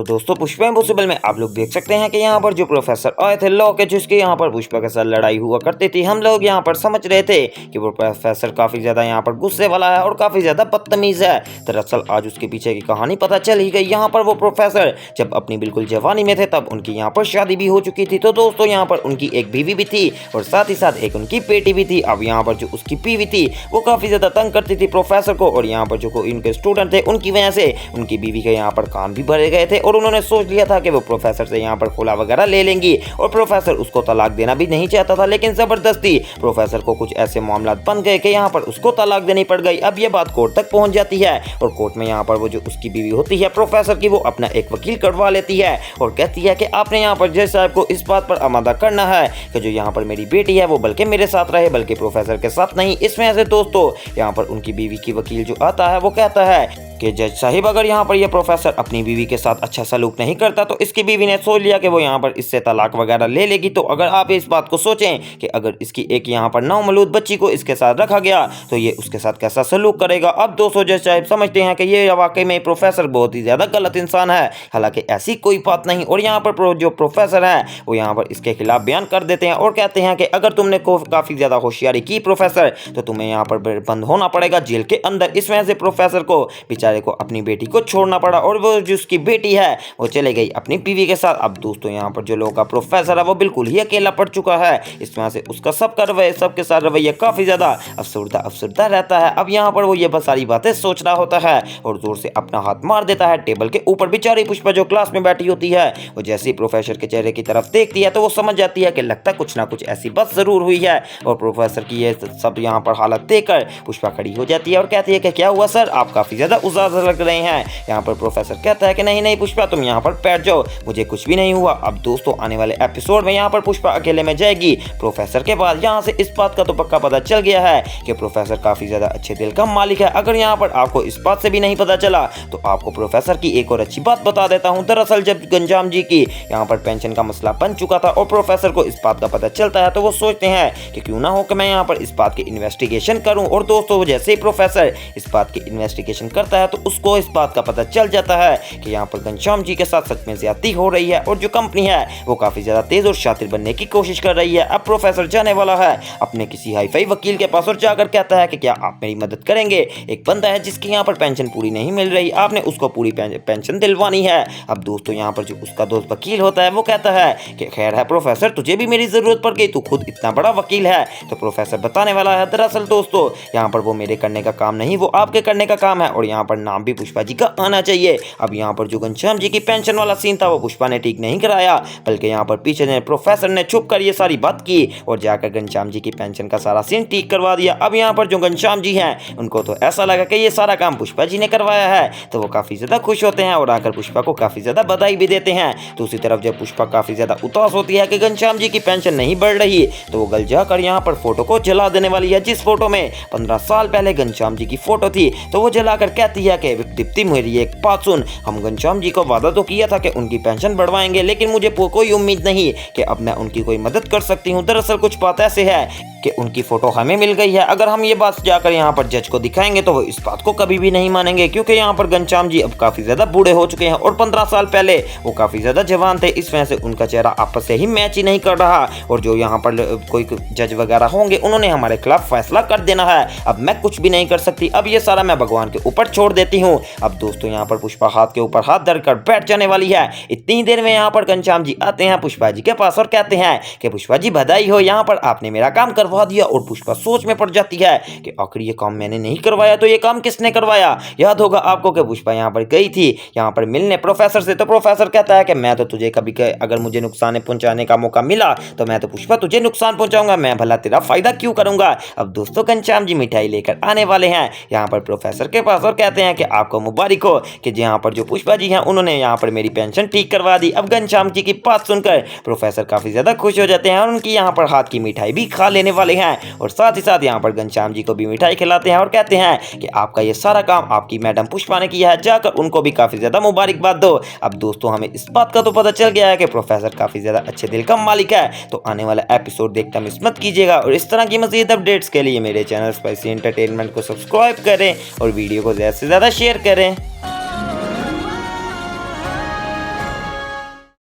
दोस्तों पुष्पा इम्पॉसिबल में आप लोग देख सकते हैं कि यहाँ पर जो प्रोफेसर आए थे लॉ के, जिसकी यहाँ पर पुष्पा के साथ लड़ाई हुआ करती थी। हम लोग यहाँ पर समझ रहे थे कि वो प्रोफेसर काफी ज्यादा यहाँ पर गुस्से वाला है और काफी ज्यादा बदतमीज है। दरअसल आज उसके पीछे की कहानी पता चल ही गई। यहाँ पर वो प्रोफेसर जब अपनी बिल्कुल जवानी में थे तब उनकी यहाँ पर शादी भी हो चुकी थी। तो दोस्तों यहाँ पर उनकी एक बीवी भी थी और साथ ही साथ एक उनकी बेटी भी थी। अब यहाँ पर जो उसकी बीवी थी वो काफी ज्यादा तंग करती थी प्रोफेसर को, और यहाँ पर जो इनके स्टूडेंट थे उनकी वजह से उनकी बीवी के यहाँ पर कान भी भरे गए थे और उन्होंने सोच लिया था कि वो प्रोफेसर से यहाँ पर खुला वगैरह ले लेंगी। और प्रोफेसर उसको तलाक देना भी नहीं चाहता था, लेकिन जबरदस्ती प्रोफेसर को कुछ ऐसे मामला बन गए कि यहाँ पर उसको तलाक देनी पड़ गई। अब ये बात कोर्ट तक पहुंच जाती है और कोर्ट में यहाँ पर वो जो उसकी बीवी होती है प्रोफेसर की, वो अपना एक वकील करवा लेती है और कहती है कि आपने यहाँ पर जज साहब को इस बात पर आमादा करना है कि जो यहाँ पर मेरी बेटी है वो बल्कि मेरे साथ रहे, बल्कि प्रोफेसर के साथ नहीं। इसमें ऐसे दोस्तों यहाँ पर उनकी बीवी की वकील जो आता है वो कहता है कि जज साहिब अगर यहाँ पर ये प्रोफेसर अपनी बीवी के साथ अच्छा सलूक नहीं करता तो इसकी बीवी ने सोच लिया कि वो यहाँ पर इससे तलाक वगैरह ले लेगी। तो अगर आप इस बात को सोचें कि अगर इसकी एक यहाँ पर नवमौलूद बच्ची को इसके साथ रखा गया तो ये उसके साथ कैसा सलूक करेगा। अब दोस्तों जज साहिब समझते हैं कि ये वाकई में प्रोफेसर बहुत ही ज़्यादा गलत इंसान है, हालांकि ऐसी कोई बात नहीं। और यहाँ पर जो प्रोफेसर है वो यहाँ पर इसके खिलाफ बयान कर देते हैं और कहते हैं कि अगर तुमने काफ़ी ज़्यादा होशियारी की प्रोफेसर तो तुम्हें यहाँ पर बंद होना पड़ेगा जेल के अंदर। इस वजह से प्रोफेसर को बेचारे को अपनी बेटी को छोड़ना पड़ा और वो जो उसकी बेटी है वो चले गई अपनी बीवी के साथ। अब दोस्तों यहाँ पर जो लोगों का प्रोफेसर है वो बिल्कुल ही अकेला पड़ चुका है। इस वजह से उसका सबके साथ रवैया काफी ज्यादा अफसरदा रहता है। अब यहाँ पर वो ये बस सारी बातें सोच रहा होता है और जोर से अपना हाथ मार देता है टेबल के ऊपर। बेचारी पुष्पा जो क्लास में बैठी होती है वो जैसे ही प्रोफेसर के चेहरे की तरफ देखती है तो वो समझ जाती है कि लगता है कुछ ना कुछ ऐसी बात जरूर हुई है। और प्रोफेसर की ये सब यहाँ पर हालत देखकर पुष्पा खड़ी हो जाती है और कहती है कि क्या हुआ सर, आप काफी ज्यादा उदास लग रहे हैं। यहाँ पर प्रोफेसर कहता है कि नहीं पुष्पा तुम यहाँ पर बैठ जाओ, मुझे कुछ भी नहीं हुआ। अब दोस्तों आने वाले एपिसोड में यहाँ पर पुष्पा अकेले में जाएगी प्रोफेसर के बाद। यहाँ से इस बात का तो पक्का पता चल गया है कि प्रोफेसर काफी ज्यादा अच्छे दिल का मालिक है। अगर यहाँ पर आपको इस बात से भी नहीं पता चला तो आपको प्रोफेसर की एक और अच्छी बात बता देता हूँ। दरअसल जब गंजाम जी की यहाँ पर पेंशन का मसला बन चुका था और प्रोफेसर को इस बात का पता चलता है तो वो सोचते हैं कि क्यों ना हो कि मैं यहाँ पर इस बात की इन्वेस्टिगेशन करूँ। और दोस्तों जैसे ही प्रोफेसर इस बात की इन्वेस्टिगेशन करता है तो उसको इस बात का पता चल जाता है कि यहाँ पर घनश्याम जी के साथ सच में ज्यादती हो रही है और जो कंपनी है वो काफी ज्यादा तेज और शातिर बनने की कोशिश कर रही है। अब प्रोफेसर जाने वाला है अपने किसी हाईफाई वकील के पास और जाकर कहता है कि क्या आप मेरी मदद करेंगे। एक बंदा है जिसकी यहाँ पर पेंशन पूरी नहीं मिल रही, आपने उसको पूरी पेंशन दिलवानी है। अब दोस्तों यहाँ पर जो उसका दोस्त वकील होता है वो कहता है कि खैर है प्रोफेसर, तुझे भी मेरी जरूरत पड़ गई, तू खुद इतना बड़ा वकील है। तो प्रोफेसर बताने वाला है दरअसल दोस्तों यहाँ पर वो मेरे करने का काम नहीं, वो आपके करने का काम है और यहाँ पर नाम भी पुष्पा जी का आना चाहिए। अब यहाँ पर जो घनश्याम जी की पेंशन वाला सीन था वो पुष्पा ने ठीक नहीं कराया, बल्कि यहाँ पर पीछे ने प्रोफेसर ने छुप कर ये सारी बात की और जाकर घनश्याम जी की पेंशन का सारा सीन ठीक करवा दिया। अब यहाँ पर जो घनश्याम जी हैं उनको तो ऐसा लगा कि ये सारा काम पुष्पा जी ने करवाया है, तो वो काफी ज्यादा खुश होते हैं और आकर पुष्पा को काफी ज्यादा बधाई भी देते हैं। दूसरी तरफ जब पुष्पा काफी ज्यादा उदास होती है कि घनश्याम जी की पेंशन नहीं बढ़ रही तो वो गल जाकर यहाँ पर फोटो को जला देने वाली है, जिस फोटो में 15 साल पहले घनश्याम जी की फोटो थी। तो वो जलाकर कहती है कि दीप्ति मेरी एक बात सुन, हम घनश्याम जी को वादा तो किया था कि उनकी पेंशन बढ़वाएंगे, लेकिन मुझे कोई उम्मीद नहीं कि अब मैं उनकी कोई मदद कर सकती हूँ। दरअसल कुछ बात ऐसे है कि उनकी फोटो हमें मिल गई है, अगर हम ये बात जाकर यहाँ पर जज को दिखाएंगे तो वो इस बात को कभी भी नहीं मानेंगे, क्योंकि यहाँ पर घनश्याम जी अब काफी ज्यादा बूढ़े हो चुके हैं और 15 साल पहले वो काफी ज्यादा जवान थे। इस वजह से उनका चेहरा आपस से ही मैच ही नहीं कर रहा और जो यहाँ पर कोई जज वगैरह होंगे उन्होंने हमारे खिलाफ फैसला कर देना है। अब मैं कुछ भी नहीं कर सकती, अब ये सारा मैं भगवान के ऊपर छोड़ देती हूँ। अब दोस्तों यहाँ पर पुष्पा हाथ के ऊपर हाथ धरकर बैठ जाने वाली है। इतनी देर में यहाँ पर घनश्याम जी आते हैं पुष्पा जी के पास और कहते हैं कि पुष्पा जी बधाई हो, यहाँ पर आपने मेरा काम करवा दिया। और पुष्पा सोच में पड़ जाती है कि आखिर ये काम मैंने नहीं करवाया तो ये काम किसने करवाया। याद होगा आपको कि पुष्पा यहाँ पर गई थी यहाँ पर मिलने प्रोफेसर से, तो प्रोफेसर कहता है कि मैं तो तुझे कभी अगर मुझे नुकसान पहुंचाने का मौका मिला तो मैं तो पुष्पा तुझे नुकसान पहुंचाऊंगा, मैं भला तेरा फायदा क्यों करूंगा। अब दोस्तों घनश्याम जी मिठाई लेकर आने वाले हैं यहाँ पर प्रोफेसर के पास और कहते हैं कि आपको मुबारक हो कि यहाँ पर जो पुष्पा जी हैं उन्होंने यहाँ पर मेरी पेंशन ठीक करवा दी। अब घनश्याम जी की बात सुनकर प्रोफेसर काफी ज्यादा खुश हो जाते हैं और उनकी यहाँ पर हाथ की मिठाई भी खा लेने वाले हैं और साथ ही साथ यहाँ पर घनश्याम जी को भी मिठाई खिलाते हैं और कहते हैं कि आपका ये सारा काम आपकी मैडम पुष्पा ने किया है, जाकर उनको भी काफी ज्यादा मुबारकबाद दो। अब दोस्तों हमें इस बात का तो पता चल गया है कि प्रोफेसर काफी ज्यादा अच्छे दिल का मालिक है, तो आने वाला एपिसोड देखकर मिस मत कीजिएगा और इस तरह की मजीद अपडेट्स के लिए मेरे चैनल स्पाइसी एंटरटेनमेंट को सब्सक्राइब करें और वीडियो को ज्यादा से ज्यादा शेयर करें।